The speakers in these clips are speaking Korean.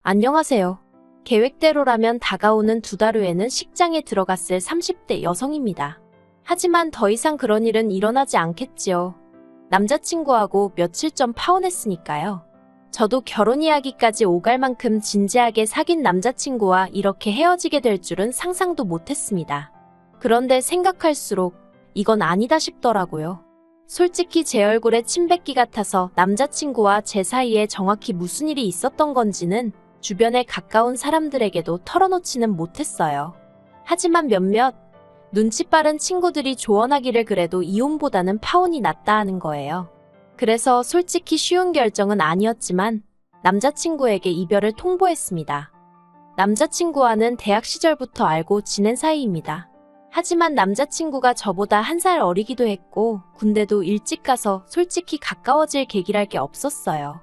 안녕하세요. 계획대로라면 다가오는 2달 후에는 식장에 들어갔을 30대 여성입니다. 하지만 더 이상 그런 일은 일어나지 않겠지요. 남자친구하고 며칠 전 파혼했으니까요. 저도 결혼 이야기까지 오갈 만큼 진지하게 사귄 남자친구와 이렇게 헤어지게 될 줄은 상상도 못했습니다. 그런데 생각할수록 이건 아니다 싶더라고요. 솔직히 제 얼굴에 침 뱉기 같아서 남자친구와 제 사이에 정확히 무슨 일이 있었던 건지는 주변에 가까운 사람들에게도 털어놓지는 못했어요. 하지만 몇몇 눈치 빠른 친구들이 조언하기를 그래도 이혼보다는 파혼이 낫다 하는 거예요. 그래서 솔직히 쉬운 결정은 아니었지만 남자친구에게 이별을 통보했습니다. 남자친구와는 대학 시절부터 알고 지낸 사이입니다. 하지만 남자친구가 저보다 1살 어리기도 했고 군대도 일찍 가서 솔직히 가까워질 계기랄 게 없었어요.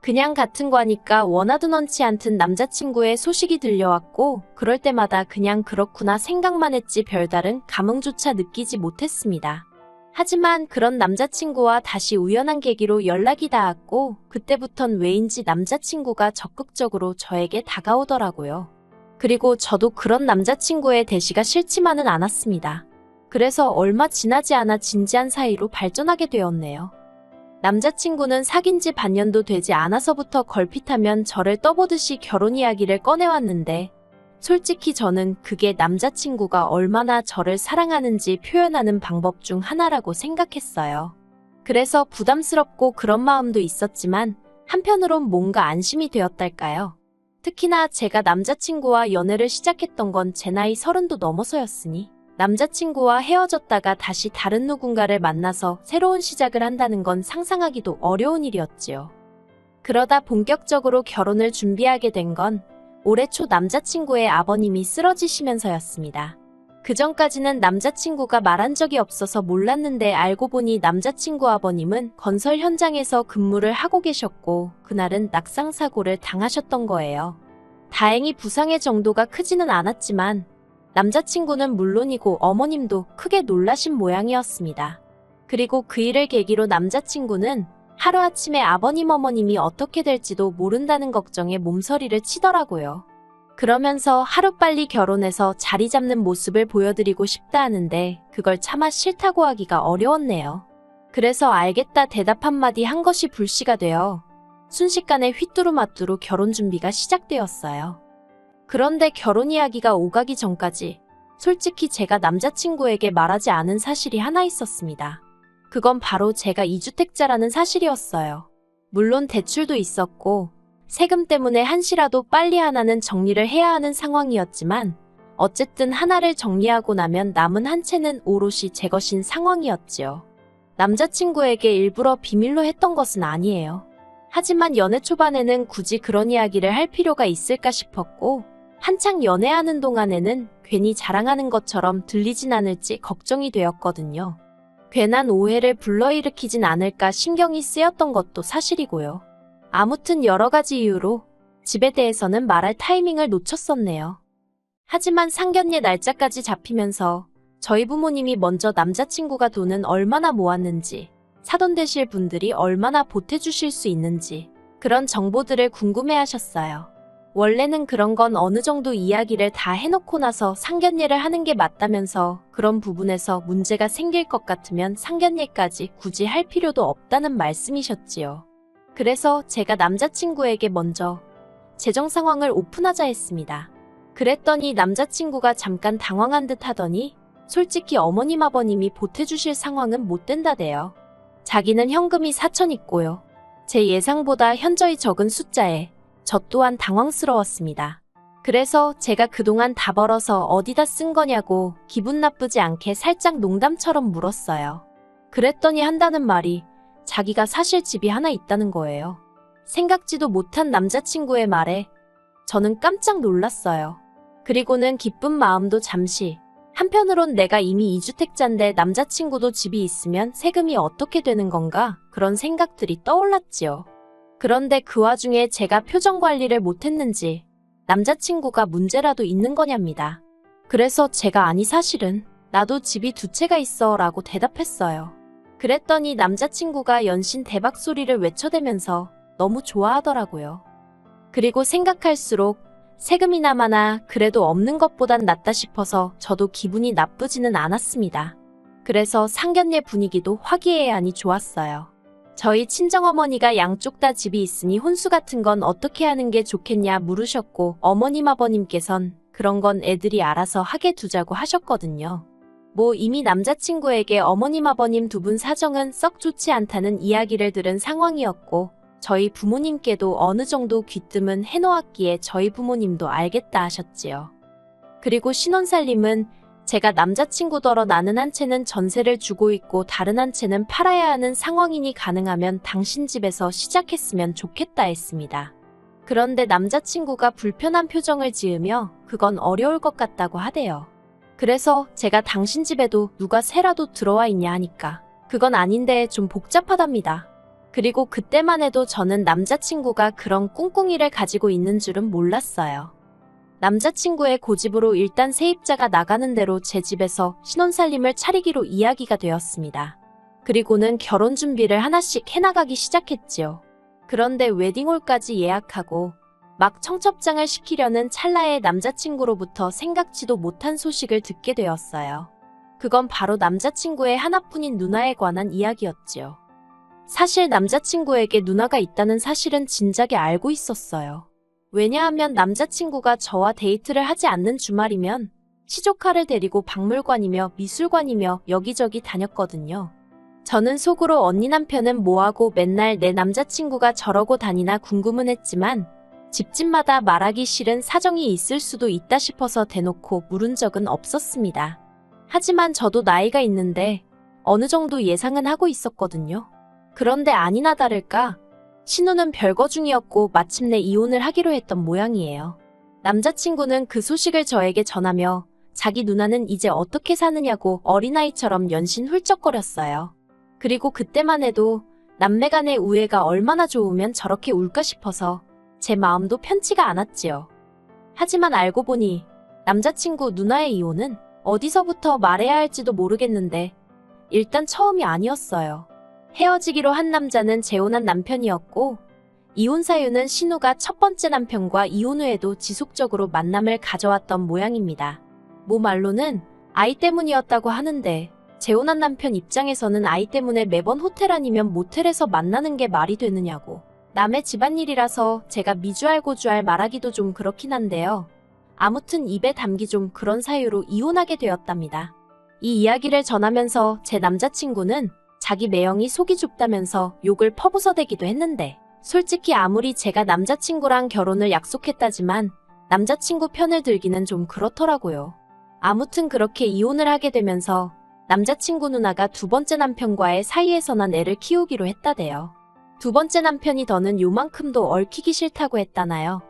그냥 같은 과니까 원하든 원치 않든 남자친구의 소식이 들려왔고 그럴 때마다 그냥 그렇구나 생각만 했지 별다른 감흥조차 느끼지 못했습니다. 하지만 그런 남자친구와 다시 우연한 계기로 연락이 닿았고 그때부턴 왜인지 남자친구가 적극적으로 저에게 다가오더라고요. 그리고 저도 그런 남자친구의 대시가 싫지만은 않았습니다. 그래서 얼마 지나지 않아 진지한 사이로 발전하게 되었네요. 남자친구는 사귄 지 반년도 되지 않아서부터 걸핏하면 저를 떠보듯이 결혼 이야기를 꺼내왔는데 솔직히 저는 그게 남자친구가 얼마나 저를 사랑하는지 표현하는 방법 중 하나라고 생각했어요. 그래서 부담스럽고 그런 마음도 있었지만 한편으론 뭔가 안심이 되었달까요? 특히나 제가 남자친구와 연애를 시작했던 건 제 나이 30도 넘어서였으니 남자친구와 헤어졌다가 다시 다른 누군가를 만나서 새로운 시작을 한다는 건 상상하기도 어려운 일이었지요. 그러다 본격적으로 결혼을 준비하게 된 건 올해 초 남자친구의 아버님이 쓰러지시면서였습니다. 그전까지는 남자친구가 말한 적이 없어서 몰랐는데 알고 보니 남자친구 아버님은 건설 현장에서 근무를 하고 계셨고 그날은 낙상사고를 당하셨던 거예요. 다행히 부상의 정도가 크지는 않았지만 남자친구는 물론이고 어머님도 크게 놀라신 모양이었습니다. 그리고 그 일을 계기로 남자친구는 하루아침에 아버님 어머님이 어떻게 될지도 모른다는 걱정에 몸서리를 치더라고요. 그러면서 하루빨리 결혼해서 자리 잡는 모습을 보여드리고 싶다 하는데 그걸 차마 싫다고 하기가 어려웠네요. 그래서 알겠다 대답 한마디 한 것이 불씨가 되어 순식간에 휘뚜루마뚜루 결혼 준비가 시작되었어요. 그런데 결혼 이야기가 오가기 전까지 솔직히 제가 남자친구에게 말하지 않은 사실이 하나 있었습니다. 그건 바로 제가 2주택자라는 사실이었어요. 물론 대출도 있었고 세금 때문에 한시라도 빨리 하나는 정리를 해야 하는 상황이었지만 어쨌든 하나를 정리하고 나면 남은 한 채는 오롯이 제 것인 상황이었지요. 남자친구에게 일부러 비밀로 했던 것은 아니에요. 하지만 연애 초반에는 굳이 그런 이야기를 할 필요가 있을까 싶었고 한창 연애하는 동안에는 괜히 자랑하는 것처럼 들리진 않을지 걱정이 되었거든요. 괜한 오해를 불러일으키진 않을까 신경이 쓰였던 것도 사실이고요. 아무튼 여러 가지 이유로 집에 대해서는 말할 타이밍을 놓쳤었네요. 하지만 상견례 날짜까지 잡히면서 저희 부모님이 먼저 남자친구가 돈은 얼마나 모았는지, 사돈 되실 분들이 얼마나 보태주실 수 있는지 그런 정보들을 궁금해하셨어요. 원래는 그런 건 어느 정도 이야기를 다 해놓고 나서 상견례를 하는 게 맞다면서 그런 부분에서 문제가 생길 것 같으면 상견례까지 굳이 할 필요도 없다는 말씀이셨지요. 그래서 제가 남자친구에게 먼저 재정 상황을 오픈하자 했습니다. 그랬더니 남자친구가 잠깐 당황한 듯 하더니 솔직히 어머님 아버님이 보태주실 상황은 못 된다대요. 자기는 현금이 4천 있고요. 제 예상보다 현저히 적은 숫자에 저 또한 당황스러웠습니다. 그래서 제가 그동안 다 벌어서 어디다 쓴 거냐고 기분 나쁘지 않게 살짝 농담처럼 물었어요. 그랬더니 한다는 말이 자기가 사실 집이 하나 있다는 거예요. 생각지도 못한 남자친구의 말에 저는 깜짝 놀랐어요. 그리고는 기쁜 마음도 잠시, 한편으론 내가 이미 2주택자인데 남자친구도 집이 있으면 세금이 어떻게 되는 건가 그런 생각들이 떠올랐지요. 그런데 그 와중에 제가 표정 관리를 못했는지 남자친구가 문제라도 있는 거냐입니다. 그래서 제가 아니 사실은 나도 집이 2채가 있어 라고 대답했어요. 그랬더니 남자친구가 연신 대박 소리를 외쳐대면서 너무 좋아하더라고요. 그리고 생각할수록 세금이나마나 그래도 없는 것보단 낫다 싶어서 저도 기분이 나쁘지는 않았습니다. 그래서 상견례 분위기도 화기애애하니 좋았어요. 저희 친정어머니가 양쪽 다 집이 있으니 혼수 같은 건 어떻게 하는 게 좋겠냐 물으셨고 어머님 아버님께선 그런 건 애들이 알아서 하게 두자고 하셨거든요. 뭐 이미 남자친구에게 어머님 아버님 두 분 사정은 썩 좋지 않다는 이야기를 들은 상황이었고 저희 부모님께도 어느 정도 귀뜸은 해놓았기에 저희 부모님도 알겠다 하셨지요. 그리고 신혼살림은 제가 남자친구더러 나는 한 채는 전세를 주고 있고 다른 한 채는 팔아야 하는 상황이니 가능하면 당신 집에서 시작했으면 좋겠다 했습니다. 그런데 남자친구가 불편한 표정을 지으며 그건 어려울 것 같다고 하대요. 그래서 제가 당신 집에도 누가 새라도 들어와 있냐 하니까 그건 아닌데 좀 복잡하답니다. 그리고 그때만 해도 저는 남자친구가 그런 꿍꿍이를 가지고 있는 줄은 몰랐어요. 남자친구의 고집으로 일단 세입자가 나가는 대로 제 집에서 신혼살림을 차리기로 이야기가 되었습니다. 그리고는 결혼 준비를 하나씩 해나가기 시작했지요. 그런데 웨딩홀까지 예약하고 막 청첩장을 시키려는 찰나에 남자친구로부터 생각지도 못한 소식을 듣게 되었어요. 그건 바로 남자친구의 하나뿐인 누나에 관한 이야기였지요. 사실 남자친구에게 누나가 있다는 사실은 진작에 알고 있었어요. 왜냐하면 남자친구가 저와 데이트를 하지 않는 주말이면 시조카를 데리고 박물관이며 미술관이며 여기저기 다녔거든요. 저는 속으로 언니 남편은 뭐하고 맨날 내 남자친구가 저러고 다니나 궁금은 했지만 집집마다 말하기 싫은 사정이 있을 수도 있다 싶어서 대놓고 물은 적은 없었습니다. 하지만 저도 나이가 있는데 어느 정도 예상은 하고 있었거든요. 그런데 아니나 다를까 신우는 별거 중이었고 마침내 이혼을 하기로 했던 모양이에요. 남자친구는 그 소식을 저에게 전하며 자기 누나는 이제 어떻게 사느냐고 어린아이처럼 연신 훌쩍거렸어요. 그리고 그때만 해도 남매 간의 우애가 얼마나 좋으면 저렇게 울까 싶어서 제 마음도 편치가 않았지요. 하지만 알고 보니 남자친구 누나의 이혼은 어디서부터 말해야 할지도 모르겠는데 일단 처음이 아니었어요. 헤어지기로 한 남자는 재혼한 남편이었고 이혼 사유는 신우가 첫 번째 남편과 이혼 후에도 지속적으로 만남을 가져왔던 모양입니다. 모 말로는 아이 때문이었다고 하는데 재혼한 남편 입장에서는 아이 때문에 매번 호텔 아니면 모텔에서 만나는 게 말이 되느냐고. 남의 집안일이라서 제가 미주알고주알 말하기도 좀 그렇긴 한데요. 아무튼 입에 담기 좀 그런 사유로 이혼하게 되었답니다. 이 이야기를 전하면서 제 남자친구는 자기 매형이 속이 좁다면서 욕을 퍼부어대기도 했는데 솔직히 아무리 제가 남자친구랑 결혼을 약속했다지만 남자친구 편을 들기는 좀 그렇더라고요. 아무튼 그렇게 이혼을 하게 되면서 남자친구 누나가 두 번째 남편과의 사이에서 난 애를 키우기로 했다대요. 두 번째 남편이 더는 요만큼도 얽히기 싫다고 했다나요.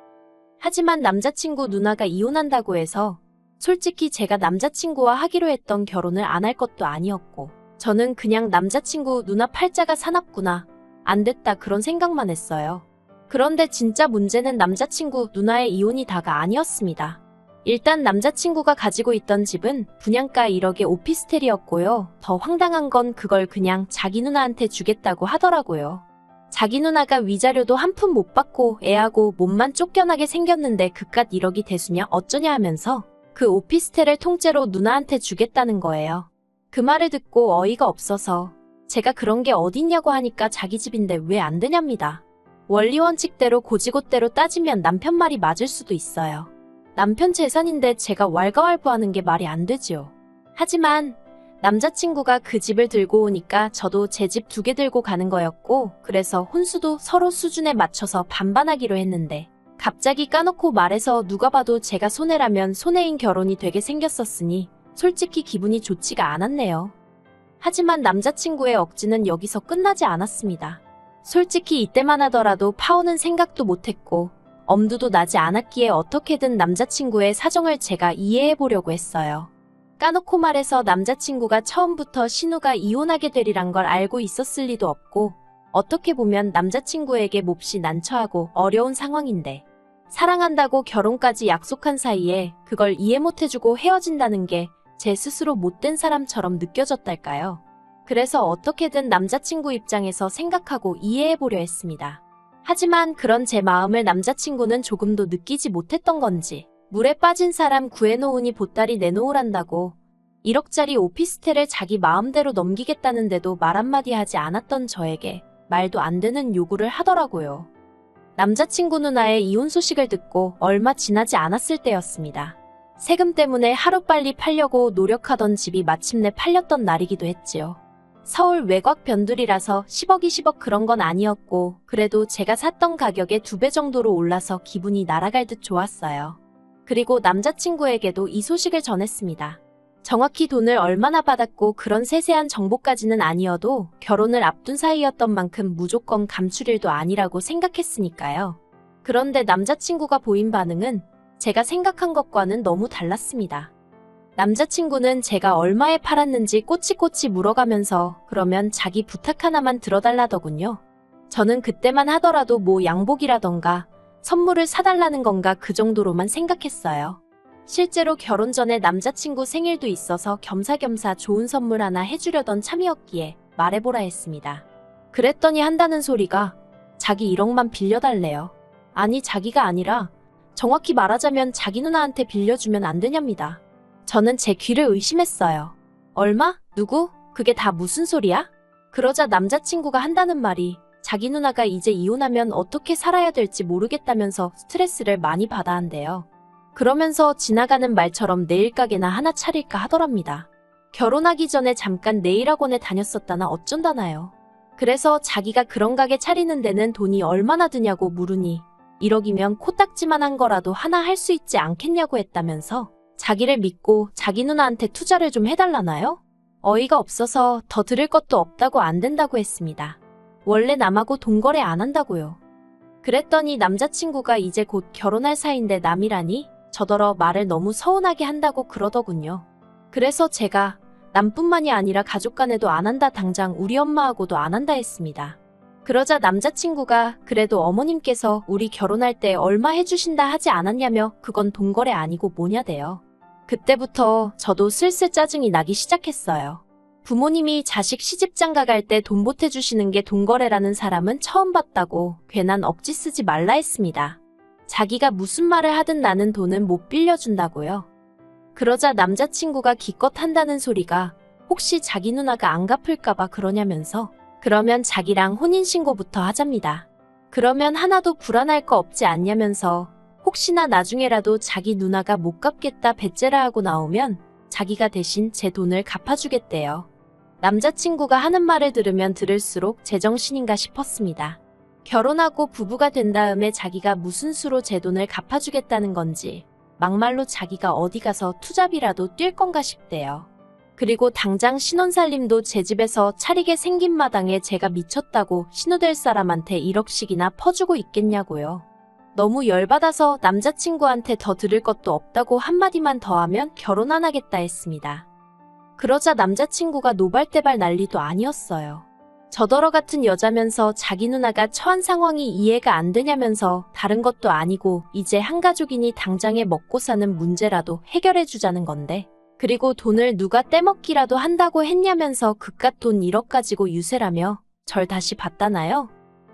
하지만 남자친구 누나가 이혼한다고 해서 솔직히 제가 남자친구와 하기로 했던 결혼을 안 할 것도 아니었고 저는 그냥 남자친구 누나 팔자가 사납구나, 안 됐다 그런 생각만 했어요. 그런데 진짜 문제는 남자친구 누나의 이혼이 다가 아니었습니다. 일단 남자친구가 가지고 있던 집은 분양가 1억의 오피스텔이었고요. 더 황당한 건 그걸 그냥 자기 누나한테 주겠다고 하더라고요. 자기 누나가 위자료도 한 푼 못 받고 애하고 몸만 쫓겨나게 생겼는데 그깟 1억이 대수냐 어쩌냐 하면서 그 오피스텔을 통째로 누나한테 주겠다는 거예요. 그 말을 듣고 어이가 없어서 제가 그런 게 어딨냐고 하니까 자기 집인데 왜 안 되냐입니다. 원리원칙대로 고지고대로 따지면 남편 말이 맞을 수도 있어요. 남편 재산인데 제가 왈가왈부하는 게 말이 안 되지요. 하지만 남자친구가 그 집을 들고 오니까 저도 제 집 2개 들고 가는 거였고 그래서 혼수도 서로 수준에 맞춰서 반반하기로 했는데 갑자기 까놓고 말해서 누가 봐도 제가 손해라면 손해인 결혼이 되게 생겼었으니 솔직히 기분이 좋지가 않았네요. 하지만 남자친구의 억지는 여기서 끝나지 않았습니다. 솔직히 이때만 하더라도 파오는 생각도 못했고 엄두도 나지 않았기에 어떻게든 남자친구의 사정을 제가 이해해보려고 했어요. 까놓고 말해서 남자친구가 처음부터 신우가 이혼하게 되리란 걸 알고 있었을 리도 없고 어떻게 보면 남자친구에게 몹시 난처하고 어려운 상황인데 사랑한다고 결혼까지 약속한 사이에 그걸 이해 못해주고 헤어진다는 게 제 스스로 못된 사람처럼 느껴졌달까요? 그래서 어떻게든 남자친구 입장에서 생각하고 이해해보려 했습니다. 하지만 그런 제 마음을 남자친구는 조금도 느끼지 못했던 건지 물에 빠진 사람 구해놓으니 보따리 내놓으란다고 1억짜리 오피스텔을 자기 마음대로 넘기겠다는데도 말 한마디 하지 않았던 저에게 말도 안 되는 요구를 하더라고요. 남자친구 누나의 이혼 소식을 듣고 얼마 지나지 않았을 때였습니다. 세금 때문에 하루빨리 팔려고 노력하던 집이 마침내 팔렸던 날이기도 했지요. 서울 외곽 변두리라서 10억 20억 그런 건 아니었고 그래도 제가 샀던 가격의 2배 정도로 올라서 기분이 날아갈 듯 좋았어요. 그리고 남자친구에게도 이 소식을 전했습니다. 정확히 돈을 얼마나 받았고 그런 세세한 정보까지는 아니어도 결혼을 앞둔 사이였던 만큼 무조건 감출 일도 아니라고 생각했으니까요. 그런데 남자친구가 보인 반응은 제가 생각한 것과는 너무 달랐습니다. 남자친구는 제가 얼마에 팔았는지 꼬치꼬치 물어가면서 그러면 자기 부탁 하나만 들어달라더군요. 저는 그때만 하더라도 뭐 양복이라던가 선물을 사달라는 건가 그 정도로만 생각했어요. 실제로 결혼 전에 남자친구 생일도 있어서 겸사겸사 좋은 선물 하나 해주려던 참이었기에 말해보라 했습니다. 그랬더니 한다는 소리가 자기 1억만 빌려달래요. 아니 자기가 아니라 정확히 말하자면 자기 누나한테 빌려주면 안 되냐입니다. 저는 제 귀를 의심했어요. 얼마? 누구? 그게 다 무슨 소리야? 그러자 남자친구가 한다는 말이 자기 누나가 이제 이혼하면 어떻게 살아야 될지 모르겠다면서 스트레스를 많이 받아 한대요. 그러면서 지나가는 말처럼 네일 가게나 하나 차릴까 하더랍니다. 결혼하기 전에 잠깐 네일 학원에 다녔었다나 어쩐다나요. 그래서 자기가 그런 가게 차리는 데는 돈이 얼마나 드냐고 물으니 1억이면 코딱지만한 거라도 하나 할 수 있지 않겠냐고 했다면서 자기를 믿고 자기 누나한테 투자를 좀 해달라나요? 어이가 없어서 더 들을 것도 없다고 안 된다고 했습니다. 원래 남하고 돈거래 안 한다고요. 그랬더니 남자친구가 이제 곧 결혼할 사이인데 남이라니? 저더러 말을 너무 서운하게 한다고 그러더군요. 그래서 제가 남뿐만이 아니라 가족 간에도 안 한다 당장 우리 엄마하고도 안 한다 했습니다. 그러자 남자친구가 그래도 어머님께서 우리 결혼할 때 얼마 해주신다 하지 않았냐며 그건 돈거래 아니고 뭐냐대요. 그때부터 저도 슬슬 짜증이 나기 시작했어요. 부모님이 자식 시집장가 갈 때 돈 보태주시는 게 돈거래라는 사람은 처음 봤다고 괜한 억지 쓰지 말라 했습니다. 자기가 무슨 말을 하든 나는 돈은 못 빌려준다고요. 그러자 남자친구가 기껏 한다는 소리가 혹시 자기 누나가 안 갚을까봐 그러냐면서 그러면 자기랑 혼인신고부터 하잡니다. 그러면 하나도 불안할 거 없지 않냐면서 혹시나 나중에라도 자기 누나가 못 갚겠다 배째라 하고 나오면 자기가 대신 제 돈을 갚아주겠대요. 남자친구가 하는 말을 들으면 들을수록 제정신인가 싶었습니다. 결혼하고 부부가 된 다음에 자기가 무슨 수로 제 돈을 갚아주겠다는 건지 막말로 자기가 어디 가서 투잡이라도 뛸 건가 싶대요. 그리고 당장 신혼살림도 제 집에서 차리게 생긴 마당에 제가 미쳤다고 신우될 사람한테 1억씩이나 퍼주고 있겠냐고요. 너무 열받아서 남자친구한테 더 들을 것도 없다고 한마디만 더 하면 결혼 안 하겠다 했습니다. 그러자 남자친구가 노발대발 난리도 아니었어요. 저더러 같은 여자면서 자기 누나가 처한 상황이 이해가 안 되냐면서 다른 것도 아니고 이제 한 가족이니 당장에 먹고 사는 문제라도 해결해 주자는 건데 그리고 돈을 누가 떼먹기라도 한다고 했냐면서 그깟 돈 1억 가지고 유세라며 절 다시 봤다나요?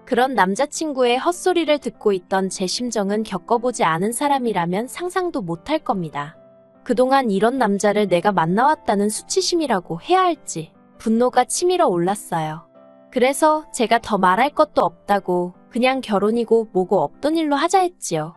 그런 남자친구의 헛소리를 듣고 있던 제 심정은 겪어보지 않은 사람이라면 상상도 못할 겁니다. 그동안 이런 남자를 내가 만나왔다는 수치심이라고 해야 할지 분노가 치밀어 올랐어요. 그래서 제가 더 말할 것도 없다고 그냥 결혼이고 뭐고 없던 일로 하자 했지요.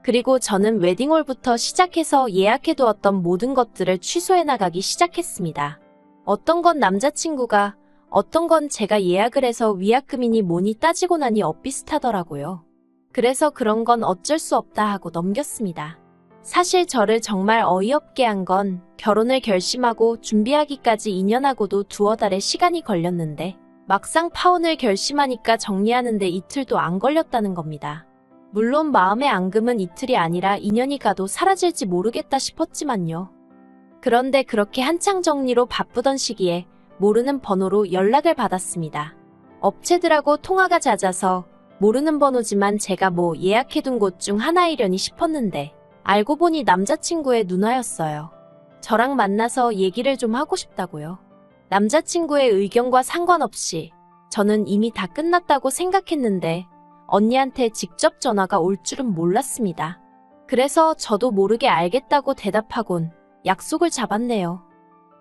그리고 저는 웨딩홀부터 시작해서 예약해두었던 모든 것들을 취소해 나가기 시작했습니다. 어떤 건 남자친구가, 어떤 건 제가 예약을 해서 위약금이니 뭐니 따지고 나니 엇비슷하더라고요. 그래서 그런 건 어쩔 수 없다 하고 넘겼습니다. 사실 저를 정말 어이없게 한 건 결혼을 결심하고 준비하기까지 2년하고도 두어 달의 시간이 걸렸는데 막상 파혼을 결심하니까 정리하는데 이틀도 안 걸렸다는 겁니다. 물론 마음의 앙금은 이틀이 아니라 2년이 가도 사라질지 모르겠다 싶었지만요. 그런데 그렇게 한창 정리로 바쁘던 시기에 모르는 번호로 연락을 받았습니다. 업체들하고 통화가 잦아서 모르는 번호지만 제가 뭐 예약해둔 곳 중 하나이려니 싶었는데 알고 보니 남자친구의 누나였어요. 저랑 만나서 얘기를 좀 하고 싶다고요. 남자친구의 의견과 상관없이 저는 이미 다 끝났다고 생각했는데 언니한테 직접 전화가 올 줄은 몰랐습니다. 그래서 저도 모르게 알겠다고 대답하곤 약속을 잡았네요.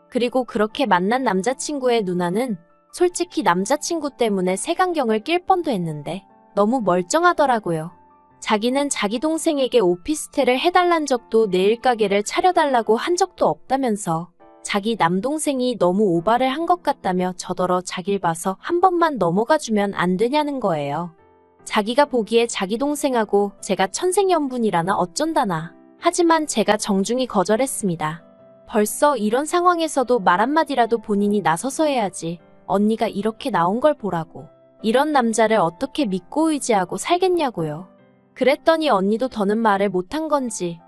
그리고 그렇게 만난 남자친구의 누나는 솔직히 남자친구 때문에 색안경을 낄 뻔도 했는데 너무 멀쩡하더라고요. 자기는 자기 동생에게 오피스텔을 해달란 적도 네일 가게를 차려달라고 한 적도 없다면서 자기 남동생이 너무 오바를 한 것 같다며 저더러 자길 봐서 한 번만 넘어가주면 안 되냐는 거예요. 자기가 보기에 자기 동생하고 제가 천생연분이라나 어쩐다나. 하지만 제가 정중히 거절했습니다. 벌써 이런 상황에서도 말 한마디라도 본인이 나서서 해야지. 언니가 이렇게 나온 걸 보라고. 이런 남자를 어떻게 믿고 의지하고 살겠냐고요. 그랬더니 언니도 더는 말을 못한 건지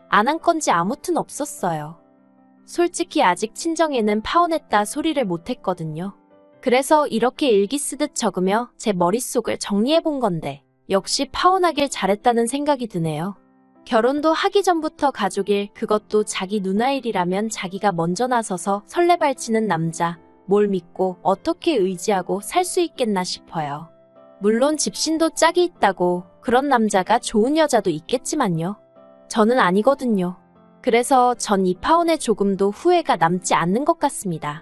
안 한 건지 아무튼 없었어요. 솔직히 아직 친정에는 파혼했다 소리를 못했거든요. 그래서 이렇게 일기 쓰듯 적으며 제 머릿속을 정리해본 건데 역시 파혼하길 잘했다는 생각이 드네요. 결혼도 하기 전부터 가족일, 그것도 자기 누나 일이라면 자기가 먼저 나서서 설레발치는 남자, 뭘 믿고 어떻게 의지하고 살 수 있겠나 싶어요. 물론 집신도 짝이 있다고 그런 남자가 좋은 여자도 있겠지만요. 저는 아니거든요. 그래서 전 이 파혼에 조금도 후회가 남지 않는 것 같습니다.